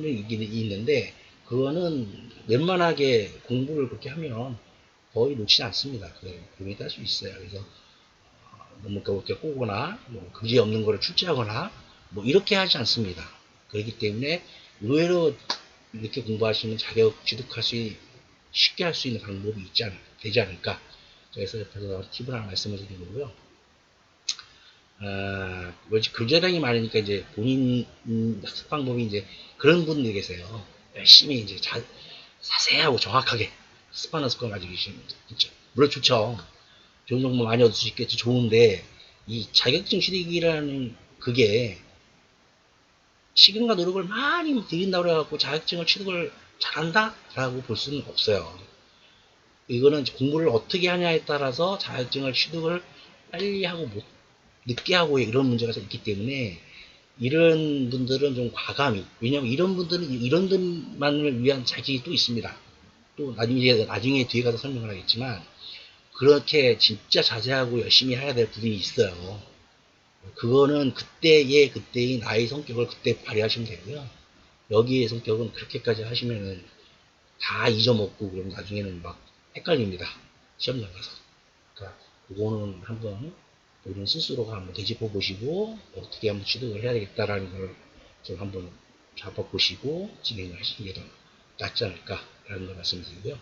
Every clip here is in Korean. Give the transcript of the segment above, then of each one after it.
이기는 있는데 그거는 웬만하게 공부를 그렇게 하면 거의 놓치지 않습니다. 그게 딸 수 있어요. 그래서 너무 그렇게 꼬거나 뭐 그지 없는 거를 출제하거나 뭐 이렇게 하지 않습니다. 그렇기 때문에 의외로 이렇게 공부하시면 자격 취득할 수 쉽게 할 수 있는 방법이 되지 않을까. 그래서 옆에서 팁을 하나 말씀을 드린 거고요. 교재량이 많으니까 이제 본인 학습 방법이 이제 그런 분들이 계세요. 열심히 이제 자세하고 정확하게 습관을 가지고 계시는 분들 있죠. 물론 좋죠. 좋은 정보 많이 얻을 수 있겠죠. 좋은데 이 자격증 취득이라는 그게 시간과 노력을 많이 들인다고 해갖고 자격증을 취득을 잘한다? 라고 볼 수는 없어요. 이거는 공부를 어떻게 하냐에 따라서 자격증을 취득을 빨리 하고 늦게 하고 이런 문제가 있기 때문에 이런 분들은 좀 과감히, 왜냐면 이런 분들은 이런 분만을 위한 자격이 또 있습니다. 또 나중에 뒤에 가서 설명을 하겠지만 그렇게 진짜 자세하고 열심히 해야 될 부분이 있어요. 그거는 그때의 나의 성격을 그때 발휘하시면 되고요. 여기의 성격은 그렇게까지 하시면은 다 잊어먹고 그럼 나중에는 막 헷갈립니다. 시험장 가서. 그러니까 그거는 한번 본인 스스로가 한번 되짚어 보시고 어떻게 한번 취득을 해야 되겠다라는 걸 좀 한번 잡아보시고 진행을 하시는 게 더 낫지 않을까라는 걸 말씀드리고요.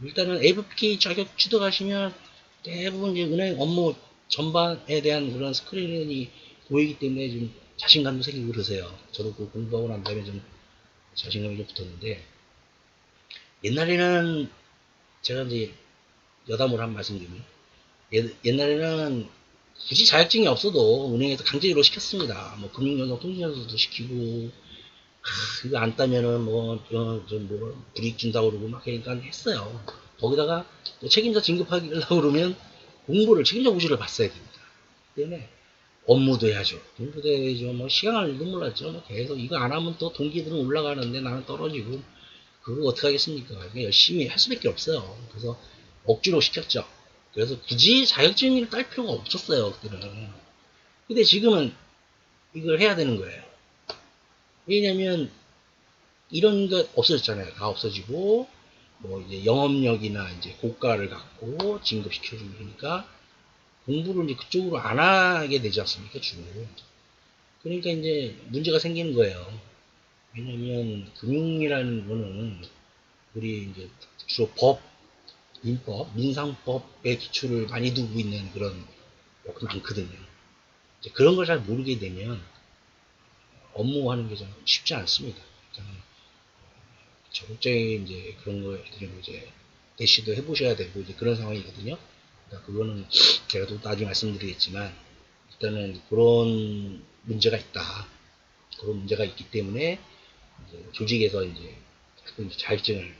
일단은 AFP 자격 취득하시면 대부분 이제 은행 업무 전반에 대한 그런 스크린이 보이기 때문에 좀 자신감도 생기고 그러세요. 저도 그 공부하고 난 다음에 좀 자신감이 좀 붙었는데, 옛날에는 제가 이제 여담을 한 말씀드리면, 옛날에는 굳이 자격증이 없어도 은행에서 강제로 시켰습니다. 뭐 금융연수, 통신연수도 시키고, 그거 안 따면은 뭐 불이익 준다고 그러고 막 그러니까 했어요. 거기다가 또 책임자 진급하려고 그러면 공부를, 책임자 고시를 봤어야 됩니다. 때문에 업무도 해야죠. 공부도 해야죠. 뭐 시간을 일도 몰랐죠. 뭐 계속 이거 안 하면 또 동기들은 올라가는데 나는 떨어지고 그거 어떻게 하겠습니까? 열심히 할 수밖에 없어요. 그래서 억지로 시켰죠. 그래서 굳이 자격증을 딸 필요가 없었어요. 그때는. 근데 지금은 이걸 해야 되는 거예요. 왜냐면 이런 거 없어졌잖아요. 다 없어지고 뭐 이제 영업력이나 이제 고가를 갖고 진급시켜주고 그러니까 공부를 이제 그쪽으로 안 하게 되지 않습니까? 주로. 그러니까 이제 문제가 생기는 거예요. 왜냐면 금융이라는 거는 우리 이제 주로 민법, 민상법의 기초를 많이 두고 있는 그런 것도 많거든요. 이제 그런 걸 잘 모르게 되면 업무하는 게 좀 쉽지 않습니다. 적극적인 이제 그런 거에 이제 대시도 해보셔야 되고 이제 그런 상황이거든요. 그러니까 그거는 제가 또 나중에 말씀드리겠지만 일단은 그런 문제가 있다. 그런 문제가 있기 때문에 이제 조직에서 이제 자격증을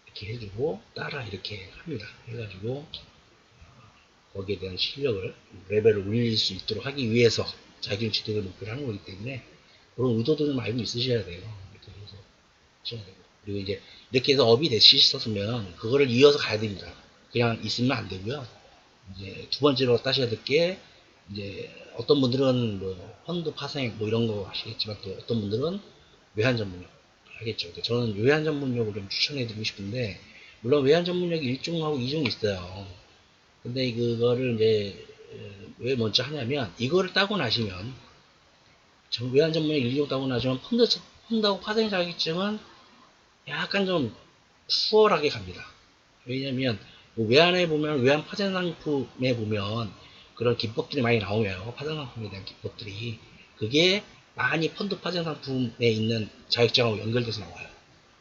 이렇게 해주고 따라 이렇게 합니다. 해가지고 거기에 대한 실력을 레벨을 올릴 수 있도록 하기 위해서 자격증 취득을 목표로 하는 거기 때문에 그런 의도도 좀 알고 있으셔야 돼요. 이렇게 해서 하셔야 되고 그리고 이제 이렇게 해서 업이 되셨으면 그거를 이어서 가야 됩니다. 그냥 있으면 안 되고요. 이제 두 번째로 따셔야 될 게 이제 어떤 분들은 뭐 펀드 파생 뭐 이런 거 하시겠지만 또 어떤 분들은 외환 전문역 하겠죠. 저는 외환 전문역을 좀 추천해 드리고 싶은데 물론 외환 전문역이 1종하고 2종이 있어요. 근데 그거를 이제 왜 먼저 하냐면 이거를 따고 나시면 외환 전문역 1종 따고 나시면 펀드하고 파생 자격증은 약간 좀 수월하게 갑니다. 왜냐면 뭐 외환에 보면 외환 파생 상품에 보면 그런 기법들이 많이 나오면 파생 상품에 대한 기법들이 그게 많이 펀드 파생 상품에 있는 자격증하고 연결돼서 나와요.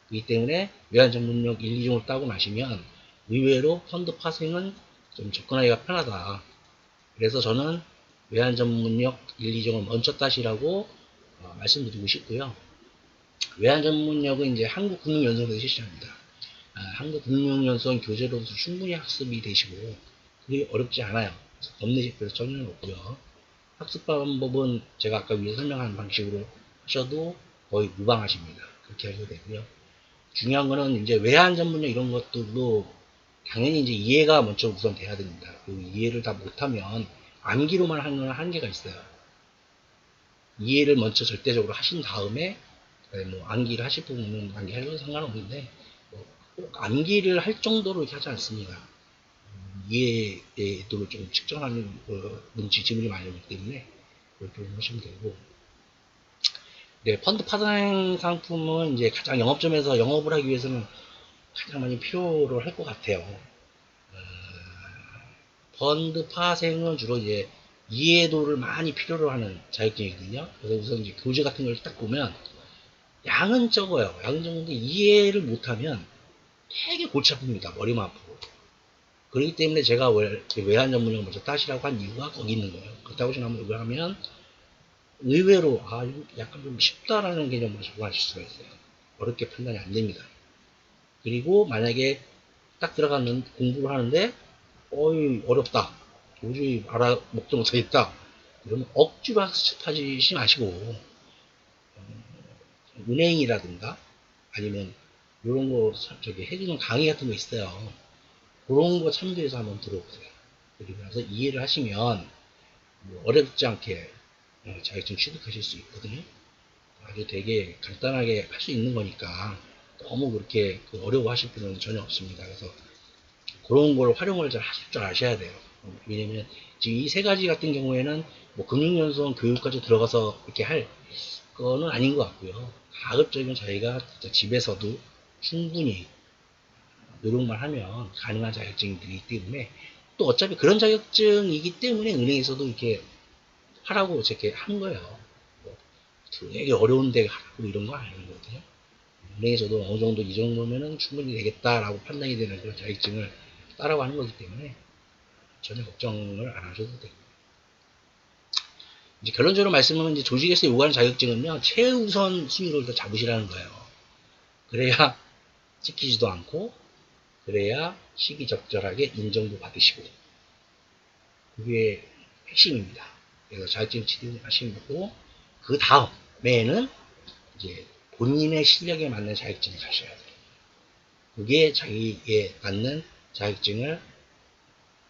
그렇기 때문에 외환 전문역 1, 2종을 따고 나시면 의외로 펀드 파생은 좀 접근하기가 편하다. 그래서 저는 외환 전문역 1, 2종을 먼저 따시라고 말씀드리고 싶고요. 외환 전문역은 이제 한국금융연수원에서 실시합니다. 한국금융연수원 교재로도 충분히 학습이 되시고 그게 어렵지 않아요. 법내식 별로 전혀 없고요. 학습 방법은 제가 아까 위에 설명한 방식으로 하셔도 거의 무방하십니다. 그렇게 하셔도 되고요. 중요한 거는 이제 외환 전문역 이런 것들도 당연히 이제 이해가 먼저 우선 돼야 됩니다. 그 이해를 다 못하면 암기로만 하는 건 한계가 있어요. 이해를 먼저 절대적으로 하신 다음에 뭐 암기를 하실 부분은 암기하셔도 상관없는데 꼭 암기를 할 정도로 이렇게 하지 않습니다. 이해도를 좀 측정하는 문제 지문이 많이 오기 때문에 그걸 좀 하시면 되고. 네, 펀드 파생 상품은 이제 가장 영업점에서 영업을 하기 위해서는 가장 많이 필요로 할 것 같아요. 펀드 파생은 주로 이제 이해도를 많이 필요로 하는 자격증이거든요. 그래서 우선 이제 교재 같은 걸 딱 보면 양은 적어요. 양은 적은데 이해를 못하면 되게 골치 아픕니다. 머리만 아프고. 그렇기 때문에 제가 외환 전문을 먼저 따시라고 한 이유가 거기 있는 거예요. 그렇다고 생각하면 이걸 하면 의외로 약간 좀 쉽다라는 개념으로 접근하실 수가 있어요. 어렵게 판단이 안 됩니다. 그리고 만약에 딱 들어가는 공부를 하는데 어이 어렵다. 도저히 먹도 못하겠다. 그러면 억지로 학습하지 마시고 은행이라든가 아니면 이런 거 해주는 강의 같은 거 있어요. 그런 거 참조해서 한번 들어보세요. 그리고 나서 이해를 하시면 뭐 어렵지 않게 자격증 취득하실 수 있거든요. 아주 되게 간단하게 할 수 있는 거니까 너무 그렇게 어려워하실 필요는 전혀 없습니다. 그래서 그런 걸 활용을 잘 하실 줄 아셔야 돼요. 왜냐면 지금 이 세 가지 같은 경우에는 뭐 금융연수원 교육까지 들어가서 이렇게 할 거는 아닌 것 같고요. 가급적이면 저희가 집에서도 충분히 노력만 하면 가능한 자격증들이기 때문에 또 어차피 그런 자격증이기 때문에 은행에서도 이렇게 하라고 이렇게 한 거예요. 뭐 되게 어려운데 하라고 이런 거 아니거든요. 은행에서도 어느 정도 이 정도면은 충분히 되겠다라고 판단이 되는 그런 자격증을 따라고 하는 거기 때문에 전혀 걱정을 안 하셔도 되고. 이제 결론적으로 말씀하면 이제 조직에서 요구하는 자격증은요, 최우선 순위를 더 잡으시라는 거예요. 그래야 찍히지도 않고, 그래야 시기적절하게 인정도 받으시고, 그게 핵심입니다. 그래서 자격증 취득하시는 거고, 그 다음에는 이제 본인의 실력에 맞는 자격증을 가셔야 돼요. 그게 자기에 맞는 자격증을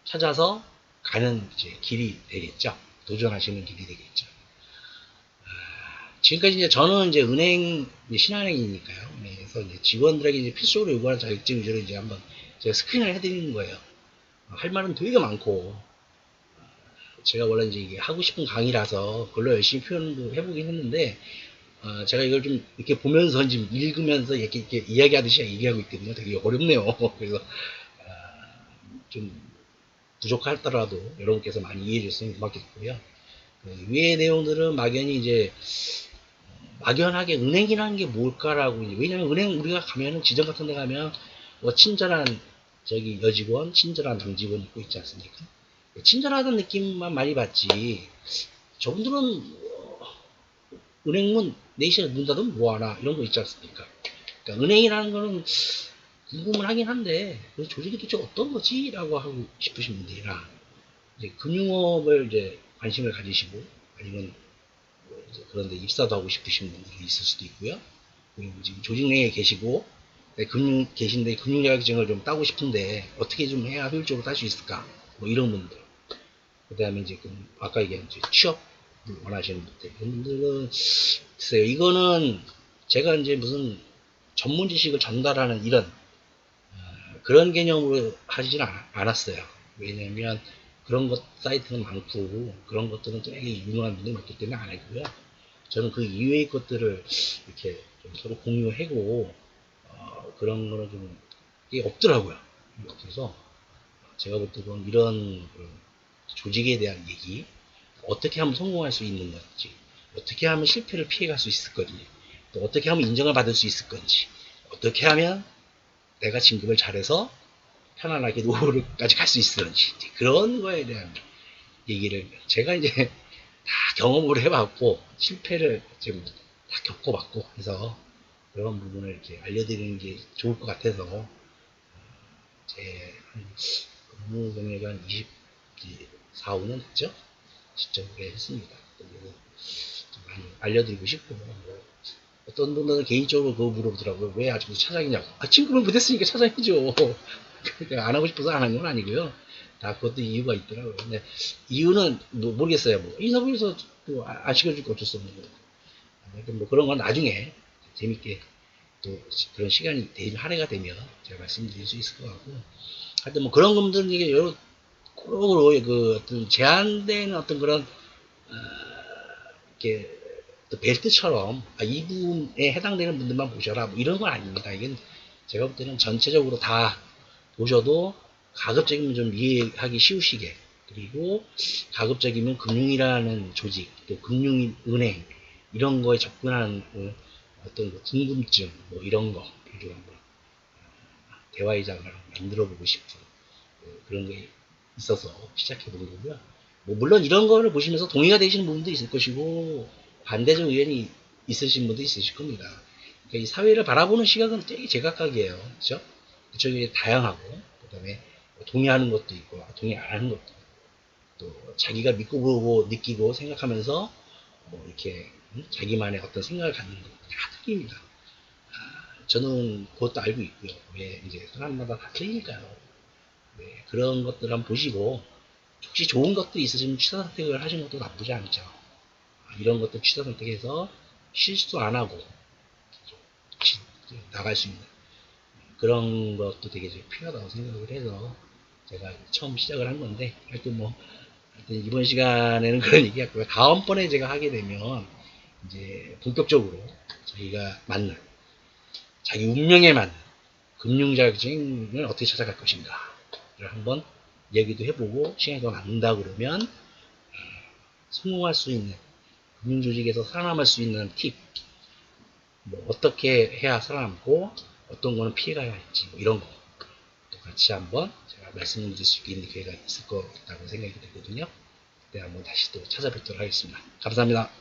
찾아서 가는 이제 길이 되겠죠. 도전하시는 길이 되겠죠. 지금까지 이제 저는 이제 은행, 신한은행이니까요. 그래서 이제 직원들에게 이제 필수적으로 요구하는 자격증 위주로 이제 한번 제가 스크린을 해드리는 거예요. 할 말은 되게 많고, 제가 원래 이제 이게 하고 싶은 강의라서 그걸로 열심히 표현도 해보긴 했는데, 제가 이걸 좀 이렇게 보면서 지금 읽으면서 이렇게 이야기하듯이 얘기하고 있거든요. 되게 어렵네요. 그래서, 좀 부족하더라도 여러분께서 많이 이해해 주셨으면 고맙겠고요. 위의 내용들은 막연히 이제 막연하게 은행이라는 게 뭘까라고 이제 왜냐면 은행 우리가 가면은 지점 같은 데 가면 뭐 친절한 여직원, 친절한 남직원 있고 있지 않습니까? 친절하다는 느낌만 많이 받지 저분들은 은행문 4시에 문 닫으면 뭐하나 이런 거 있지 않습니까? 그러니까 은행이라는 거는 궁금은 하긴 한데 그 조직이 도대체 어떤 거지? 라고 하고 싶으신 분들이라 이제 금융업을 이제 관심을 가지시고 아니면 뭐 이제 그런데 입사도 하고 싶으신 분들이 있을 수도 있고요. 그리고 지금 조직 내에 계시고 계신데 금융 자격증을 좀 따고 싶은데 어떻게 좀 해야 효율적으로 딸 수 있을까? 뭐 이런 분들. 그다음에 이제 아까 얘기한 취업을 원하시는 분들. 이런 분들은 글쎄요. 이거는 제가 이제 무슨 전문 지식을 전달하는 이런 그런 개념으로 하지는 않았어요. 왜냐면 그런 것 사이트는 많고 그런 것들은 되게 유명한 분들이 많기 때문에 안 했고요. 저는 그 이외의 것들을 이렇게 좀 서로 공유하고 그런 거는 좀 이게 없더라고요. 그래서 제가 볼 때는 이런 조직에 대한 얘기, 어떻게 하면 성공할 수 있는 건지, 어떻게 하면 실패를 피해갈 수 있을 건지, 또 어떻게 하면 인정을 받을 수 있을 건지, 어떻게 하면 내가 진급을 잘해서 편안하게 노후를까지 갈 수 있을지 그런 거에 대한 얘기를 제가 이제 다 경험을 해봤고 실패를 지금 다 겪어봤고 해서 그런 부분을 이렇게 알려드리는 게 좋을 것 같아서 제 업무 경력이 한 24, 5년 됐죠? 시점에 했습니다. 그리고 좀 많이 알려드리고 싶고 뭐 어떤 분들은 개인적으로 그거 물어보더라고요. 왜 아직도 차장이냐고. 친구를 못했으니까 차장이죠. 안 하고 싶어서 안 한 건 아니고요. 다 그것도 이유가 있더라고요. 근데 이유는 모르겠어요. 뭐 인터뷰에서 안 시켜줄 거 어쩔 수 없는 거고. 하여튼 뭐 그런 건 나중에 재밌게 또 그런 시간이 할애가 되면 제가 말씀드릴 수 있을 것 같고. 하여튼 뭐 그런 것들은 이게 여러 그 어떤 제한되는 어떤 그런 이렇게 벨트처럼 이분에 해당되는 분들만 보셔라 뭐 이런 건 아닙니다. 이건 제가 볼 때는 전체적으로 다 보셔도 가급적이면 좀 이해하기 쉬우시게, 그리고 가급적이면 금융이라는 조직 또 금융은행 이런 거에 접근하는 어떤 궁금증 뭐 이런 거 좀 한번 대화의 장을 만들어 보고 싶은 그런 게 있어서 시작해 본 거고요. 뭐 물론 이런 거를 보시면서 동의가 되시는 부분도 있을 것이고 반대적 의견이 있으신 분도 있으실 겁니다. 그러니까 이 사회를 바라보는 시각은 되게 제각각이에요. 그렇죠? 그쪽이 다양하고 그다음에 동의하는 것도 있고 동의 안 하는 것도 있고 또 자기가 믿고 보고 느끼고 생각하면서 뭐 이렇게 자기만의 어떤 생각을 갖는 것 다 틀립니다. 저는 그것도 알고 있고요. 왜 이제 사람마다 다 틀리니까요. 네, 그런 것들 한번 보시고 혹시 좋은 것들이 있으시면 취사 선택을 하시는 것도 나쁘지 않죠. 이런 것들 취사 선택해서 실수 안 하고 나갈 수 있는 그런 것도 되게 필요하다고 생각을 해서 제가 처음 시작을 한 건데 하여튼 뭐 하여튼 이번 시간에는 그런 얘기였고요. 다음번에 제가 하게 되면 이제 본격적으로 저희가 만난 자기 운명에 맞는 금융자격증을 어떻게 찾아갈 것인가를 한번 얘기도 해보고 시간이 더 남는다 그러면 성공할 수 있는 금융조직에서 살아남을 수 있는 팁, 뭐 어떻게 해야 살아남고 어떤 거는 피해가야 할지 뭐 이런 거 같이 한번 제가 말씀드릴 수 있는 기회가 있을 것 같다고 생각이 들거든요. 그때 한번 다시 또 찾아뵙도록 하겠습니다. 감사합니다.